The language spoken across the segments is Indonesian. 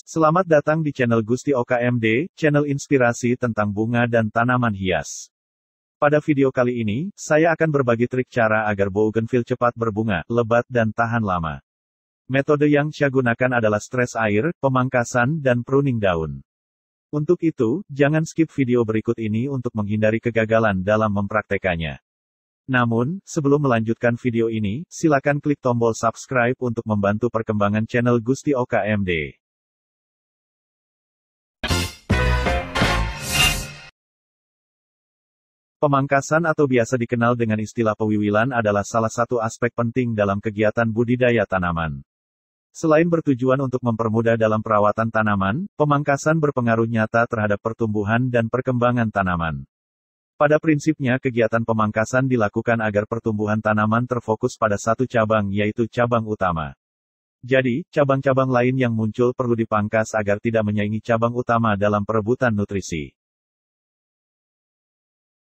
Selamat datang di channel Gusti OKMD, channel inspirasi tentang bunga dan tanaman hias. Pada video kali ini, saya akan berbagi trik cara agar bougainville cepat berbunga, lebat dan tahan lama. Metode yang saya gunakan adalah stres air, pemangkasan, dan pruning daun. Untuk itu, jangan skip video berikut ini untuk menghindari kegagalan dalam mempraktekannya. Namun, sebelum melanjutkan video ini, silakan klik tombol subscribe untuk membantu perkembangan channel Gusti OKMD. Pemangkasan atau biasa dikenal dengan istilah pewiwilan adalah salah satu aspek penting dalam kegiatan budidaya tanaman. Selain bertujuan untuk mempermudah dalam perawatan tanaman, pemangkasan berpengaruh nyata terhadap pertumbuhan dan perkembangan tanaman. Pada prinsipnya kegiatan pemangkasan dilakukan agar pertumbuhan tanaman terfokus pada satu cabang yaitu cabang utama. Jadi, cabang-cabang lain yang muncul perlu dipangkas agar tidak menyaingi cabang utama dalam perebutan nutrisi.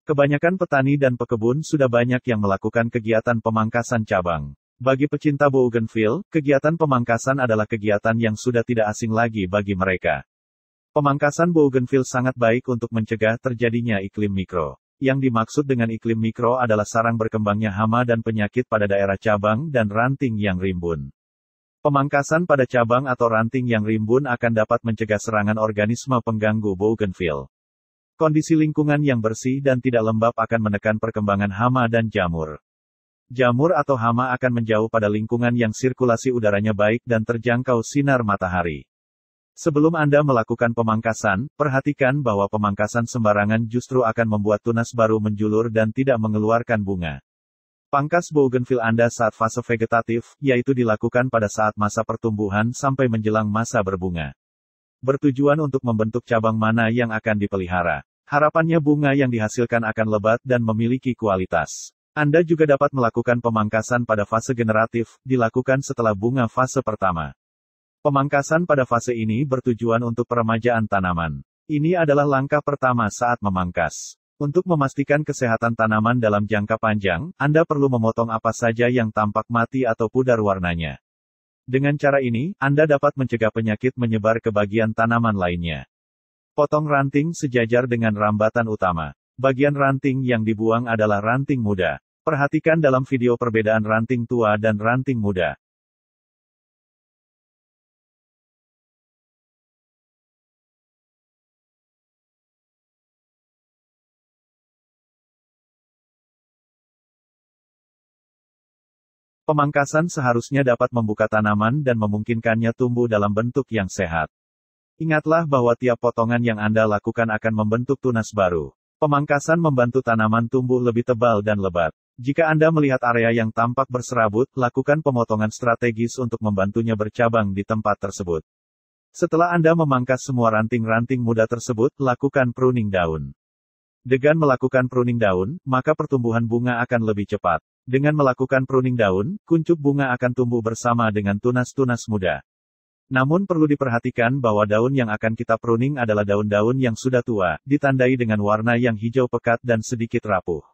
Kebanyakan petani dan pekebun sudah banyak yang melakukan kegiatan pemangkasan cabang. Bagi pecinta bougainville, kegiatan pemangkasan adalah kegiatan yang sudah tidak asing lagi bagi mereka. Pemangkasan bougainville sangat baik untuk mencegah terjadinya iklim mikro. Yang dimaksud dengan iklim mikro adalah sarang berkembangnya hama dan penyakit pada daerah cabang dan ranting yang rimbun. Pemangkasan pada cabang atau ranting yang rimbun akan dapat mencegah serangan organisme pengganggu bougainville. Kondisi lingkungan yang bersih dan tidak lembab akan menekan perkembangan hama dan jamur. Jamur atau hama akan menjauh pada lingkungan yang sirkulasi udaranya baik dan terjangkau sinar matahari. Sebelum Anda melakukan pemangkasan, perhatikan bahwa pemangkasan sembarangan justru akan membuat tunas baru menjulur dan tidak mengeluarkan bunga. Pangkas bougainville Anda saat fase vegetatif, yaitu dilakukan pada saat masa pertumbuhan sampai menjelang masa berbunga. Bertujuan untuk membentuk cabang mana yang akan dipelihara. Harapannya bunga yang dihasilkan akan lebat dan memiliki kualitas. Anda juga dapat melakukan pemangkasan pada fase generatif, dilakukan setelah bunga fase pertama. Pemangkasan pada fase ini bertujuan untuk peremajaan tanaman. Ini adalah langkah pertama saat memangkas. Untuk memastikan kesehatan tanaman dalam jangka panjang, Anda perlu memotong apa saja yang tampak mati atau pudar warnanya. Dengan cara ini, Anda dapat mencegah penyakit menyebar ke bagian tanaman lainnya. Potong ranting sejajar dengan rambatan utama. Bagian ranting yang dibuang adalah ranting muda. Perhatikan dalam video perbedaan ranting tua dan ranting muda. Pemangkasan seharusnya dapat membuka tanaman dan memungkinkannya tumbuh dalam bentuk yang sehat. Ingatlah bahwa tiap potongan yang Anda lakukan akan membentuk tunas baru. Pemangkasan membantu tanaman tumbuh lebih tebal dan lebat. Jika Anda melihat area yang tampak berserabut, lakukan pemotongan strategis untuk membantunya bercabang di tempat tersebut. Setelah Anda memangkas semua ranting-ranting muda tersebut, lakukan pruning daun. Dengan melakukan pruning daun, maka pertumbuhan bunga akan lebih cepat. Dengan melakukan pruning daun, kuncup bunga akan tumbuh bersama dengan tunas-tunas muda. Namun perlu diperhatikan bahwa daun yang akan kita pruning adalah daun-daun yang sudah tua, ditandai dengan warna yang hijau pekat dan sedikit rapuh.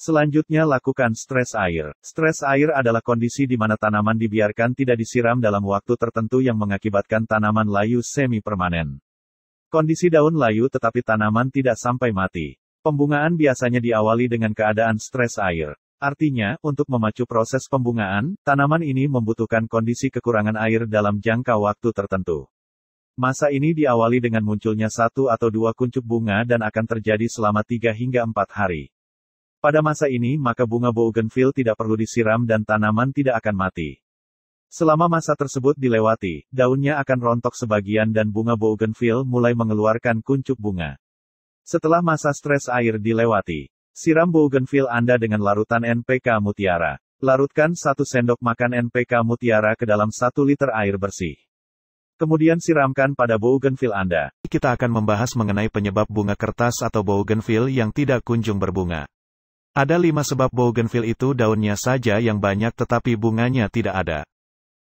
Selanjutnya lakukan stres air. Stres air adalah kondisi di mana tanaman dibiarkan tidak disiram dalam waktu tertentu yang mengakibatkan tanaman layu semi-permanen. Kondisi daun layu tetapi tanaman tidak sampai mati. Pembungaan biasanya diawali dengan keadaan stres air. Artinya, untuk memacu proses pembungaan, tanaman ini membutuhkan kondisi kekurangan air dalam jangka waktu tertentu. Masa ini diawali dengan munculnya 1 atau 2 kuncup bunga dan akan terjadi selama 3 hingga 4 hari. Pada masa ini maka bunga bougainville tidak perlu disiram dan tanaman tidak akan mati. Selama masa tersebut dilewati, daunnya akan rontok sebagian dan bunga bougainville mulai mengeluarkan kuncup bunga. Setelah masa stres air dilewati, siram bougainville Anda dengan larutan NPK Mutiara. Larutkan 1 sendok makan NPK Mutiara ke dalam 1 liter air bersih. Kemudian siramkan pada bougainville Anda. Kita akan membahas mengenai penyebab bunga kertas atau bougainville yang tidak kunjung berbunga. Ada 5 sebab bougainville itu daunnya saja yang banyak tetapi bunganya tidak ada.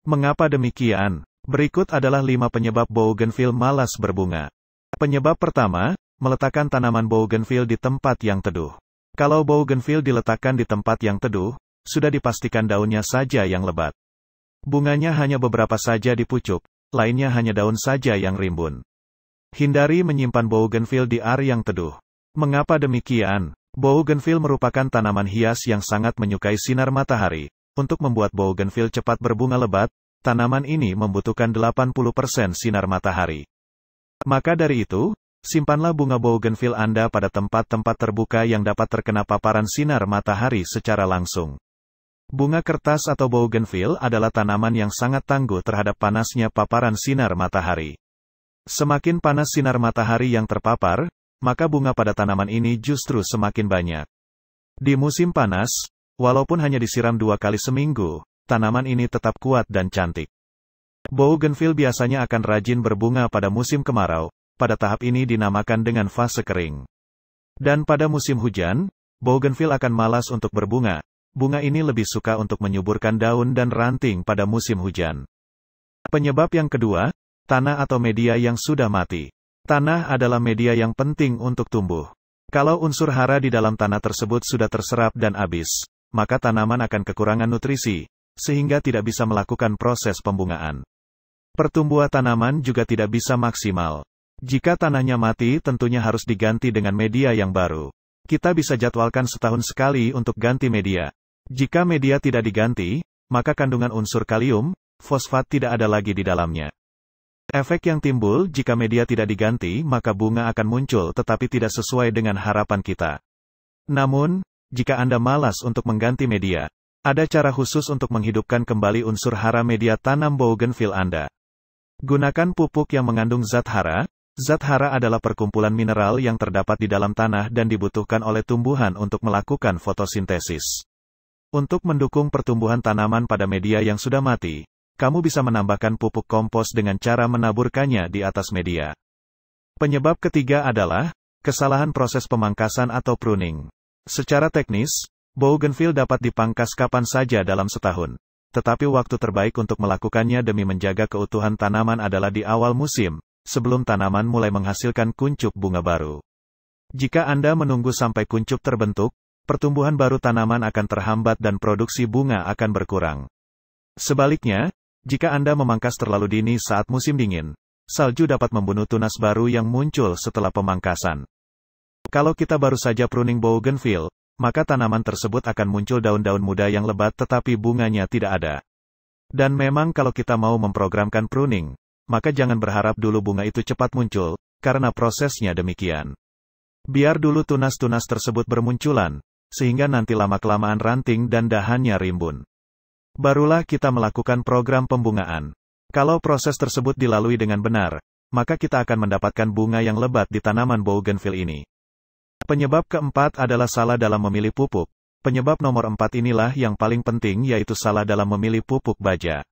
Mengapa demikian? Berikut adalah 5 penyebab bougainville malas berbunga. Penyebab pertama, meletakkan tanaman bougainville di tempat yang teduh. Kalau bougainville diletakkan di tempat yang teduh, sudah dipastikan daunnya saja yang lebat. Bunganya hanya beberapa saja di pucuk, lainnya hanya daun saja yang rimbun. Hindari menyimpan bougainville di area yang teduh. Mengapa demikian? Bougainville merupakan tanaman hias yang sangat menyukai sinar matahari. Untuk membuat bougainville cepat berbunga lebat, tanaman ini membutuhkan 80% sinar matahari. Maka dari itu, simpanlah bunga bougainville Anda pada tempat-tempat terbuka yang dapat terkena paparan sinar matahari secara langsung. Bunga kertas atau bougainville adalah tanaman yang sangat tangguh terhadap panasnya paparan sinar matahari. Semakin panas sinar matahari yang terpapar, maka bunga pada tanaman ini justru semakin banyak. Di musim panas, walaupun hanya disiram 2 kali seminggu, tanaman ini tetap kuat dan cantik. Bougainville biasanya akan rajin berbunga pada musim kemarau, pada tahap ini dinamakan dengan fase kering. Dan pada musim hujan, bougainville akan malas untuk berbunga. Bunga ini lebih suka untuk menyuburkan daun dan ranting pada musim hujan. Penyebab yang kedua, tanah atau media yang sudah mati. Tanah adalah media yang penting untuk tumbuh. Kalau unsur hara di dalam tanah tersebut sudah terserap dan habis, maka tanaman akan kekurangan nutrisi, sehingga tidak bisa melakukan proses pembungaan. Pertumbuhan tanaman juga tidak bisa maksimal. Jika tanahnya mati, tentunya harus diganti dengan media yang baru. Kita bisa jadwalkan setahun sekali untuk ganti media. Jika media tidak diganti, maka kandungan unsur kalium, fosfat tidak ada lagi di dalamnya. Efek yang timbul jika media tidak diganti, maka bunga akan muncul tetapi tidak sesuai dengan harapan kita. Namun, jika Anda malas untuk mengganti media, ada cara khusus untuk menghidupkan kembali unsur hara media tanam bougainville Anda. Gunakan pupuk yang mengandung zat hara. Zat hara adalah perkumpulan mineral yang terdapat di dalam tanah dan dibutuhkan oleh tumbuhan untuk melakukan fotosintesis. Untuk mendukung pertumbuhan tanaman pada media yang sudah mati, kamu bisa menambahkan pupuk kompos dengan cara menaburkannya di atas media. Penyebab ketiga adalah kesalahan proses pemangkasan atau pruning. Secara teknis, bougainville dapat dipangkas kapan saja dalam setahun. Tetapi waktu terbaik untuk melakukannya demi menjaga keutuhan tanaman adalah di awal musim, sebelum tanaman mulai menghasilkan kuncup bunga baru. Jika Anda menunggu sampai kuncup terbentuk, pertumbuhan baru tanaman akan terhambat dan produksi bunga akan berkurang. Sebaliknya, jika Anda memangkas terlalu dini saat musim dingin, salju dapat membunuh tunas baru yang muncul setelah pemangkasan. Kalau kita baru saja pruning bougainville, maka tanaman tersebut akan muncul daun-daun muda yang lebat tetapi bunganya tidak ada. Dan memang kalau kita mau memprogramkan pruning, maka jangan berharap dulu bunga itu cepat muncul, karena prosesnya demikian. Biar dulu tunas-tunas tersebut bermunculan, sehingga nanti lama-kelamaan ranting dan dahannya rimbun. Barulah kita melakukan program pembungaan. Kalau proses tersebut dilalui dengan benar, maka kita akan mendapatkan bunga yang lebat di tanaman bougainville ini. Penyebab keempat adalah salah dalam memilih pupuk. Penyebab nomor 4 inilah yang paling penting, yaitu salah dalam memilih pupuk baja.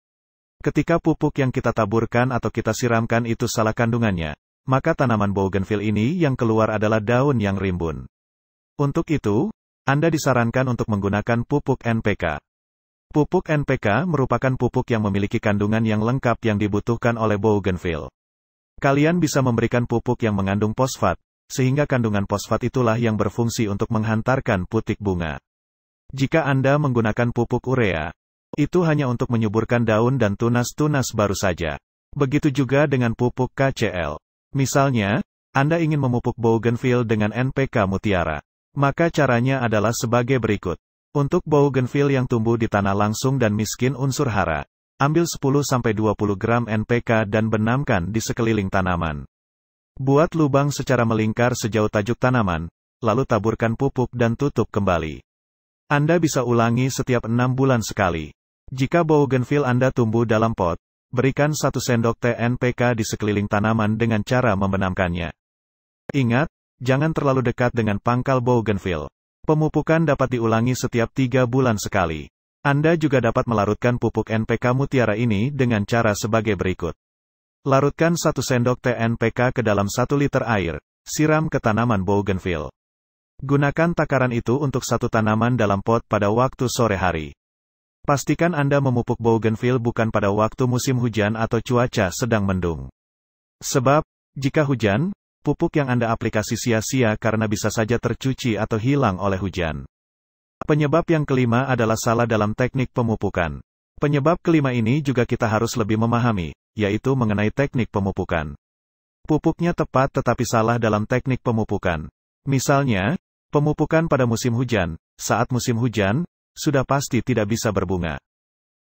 Ketika pupuk yang kita taburkan atau kita siramkan itu salah kandungannya, maka tanaman bougainville ini yang keluar adalah daun yang rimbun. Untuk itu, Anda disarankan untuk menggunakan pupuk NPK. Pupuk NPK merupakan pupuk yang memiliki kandungan yang lengkap yang dibutuhkan oleh bougainville. Kalian bisa memberikan pupuk yang mengandung fosfat, sehingga kandungan fosfat itulah yang berfungsi untuk menghantarkan putik bunga. Jika Anda menggunakan pupuk urea, itu hanya untuk menyuburkan daun dan tunas-tunas baru saja. Begitu juga dengan pupuk KCl. Misalnya, Anda ingin memupuk bougainville dengan NPK mutiara. Maka caranya adalah sebagai berikut. Untuk bougainville yang tumbuh di tanah langsung dan miskin unsur hara, ambil 10-20 gram NPK dan benamkan di sekeliling tanaman. Buat lubang secara melingkar sejauh tajuk tanaman, lalu taburkan pupuk dan tutup kembali. Anda bisa ulangi setiap 6 bulan sekali. Jika bougainville Anda tumbuh dalam pot, berikan 1 sendok teh NPK di sekeliling tanaman dengan cara membenamkannya. Ingat, jangan terlalu dekat dengan pangkal bougainville. Pemupukan dapat diulangi setiap 3 bulan sekali. Anda juga dapat melarutkan pupuk NPK mutiara ini dengan cara sebagai berikut. Larutkan 1 sendok teh NPK ke dalam 1 liter air. Siram ke tanaman bougainville. Gunakan takaran itu untuk 1 tanaman dalam pot pada waktu sore hari. Pastikan Anda memupuk bougainville bukan pada waktu musim hujan atau cuaca sedang mendung. Sebab, jika hujan, pupuk yang Anda aplikasi sia-sia karena bisa saja tercuci atau hilang oleh hujan. Penyebab yang kelima adalah salah dalam teknik pemupukan. Penyebab kelima ini juga kita harus lebih memahami, yaitu mengenai teknik pemupukan. Pupuknya tepat tetapi salah dalam teknik pemupukan. Misalnya, pemupukan pada musim hujan, saat musim hujan, sudah pasti tidak bisa berbunga.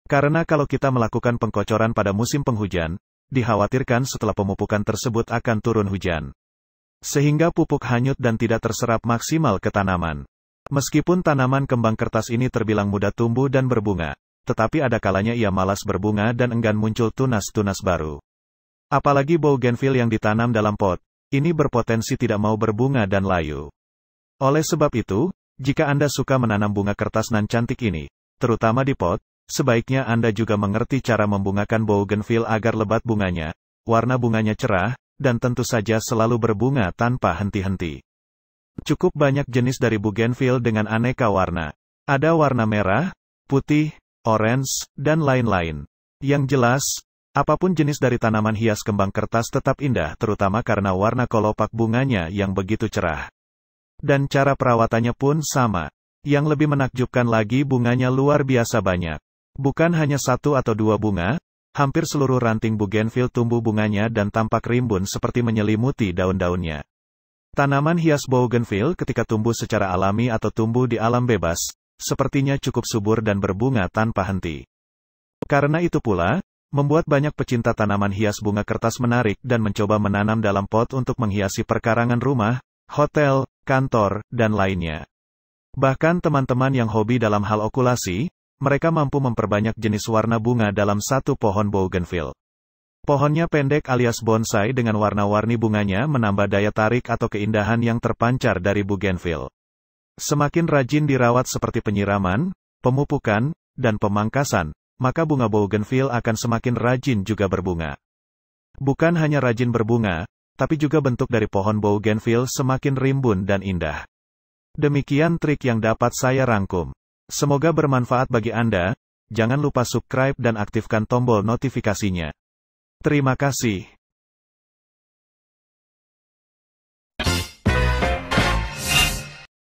Karena kalau kita melakukan pengkocoran pada musim penghujan, dikhawatirkan setelah pemupukan tersebut akan turun hujan. Sehingga pupuk hanyut dan tidak terserap maksimal ke tanaman. Meskipun tanaman kembang kertas ini terbilang mudah tumbuh dan berbunga, tetapi ada kalanya ia malas berbunga dan enggan muncul tunas-tunas baru. Apalagi bougainville yang ditanam dalam pot, ini berpotensi tidak mau berbunga dan layu. Oleh sebab itu, jika Anda suka menanam bunga kertas nan cantik ini, terutama di pot, sebaiknya Anda juga mengerti cara membungakan bougainville agar lebat bunganya, warna bunganya cerah, dan tentu saja selalu berbunga tanpa henti-henti. Cukup banyak jenis dari bougainville dengan aneka warna. Ada warna merah, putih, orange, dan lain-lain. Yang jelas, apapun jenis dari tanaman hias kembang kertas tetap indah terutama karena warna kelopak bunganya yang begitu cerah. Dan cara perawatannya pun sama. Yang lebih menakjubkan lagi bunganya luar biasa banyak. Bukan hanya 1 atau 2 bunga, hampir seluruh ranting bougainville tumbuh bunganya dan tampak rimbun seperti menyelimuti daun-daunnya. Tanaman hias bougainville ketika tumbuh secara alami atau tumbuh di alam bebas, sepertinya cukup subur dan berbunga tanpa henti. Karena itu pula, membuat banyak pecinta tanaman hias bunga kertas menarik dan mencoba menanam dalam pot untuk menghiasi perkarangan rumah, hotel, kantor, dan lainnya. Bahkan teman-teman yang hobi dalam hal okulasi, mereka mampu memperbanyak jenis warna bunga dalam 1 pohon bougainville. Pohonnya pendek alias bonsai dengan warna-warni bunganya menambah daya tarik atau keindahan yang terpancar dari bougainville. Semakin rajin dirawat seperti penyiraman, pemupukan, dan pemangkasan, maka bunga bougainville akan semakin rajin juga berbunga. Bukan hanya rajin berbunga, tapi juga bentuk dari pohon bougainville semakin rimbun dan indah. Demikian trik yang dapat saya rangkum. Semoga bermanfaat bagi Anda. Jangan lupa subscribe dan aktifkan tombol notifikasinya. Terima kasih.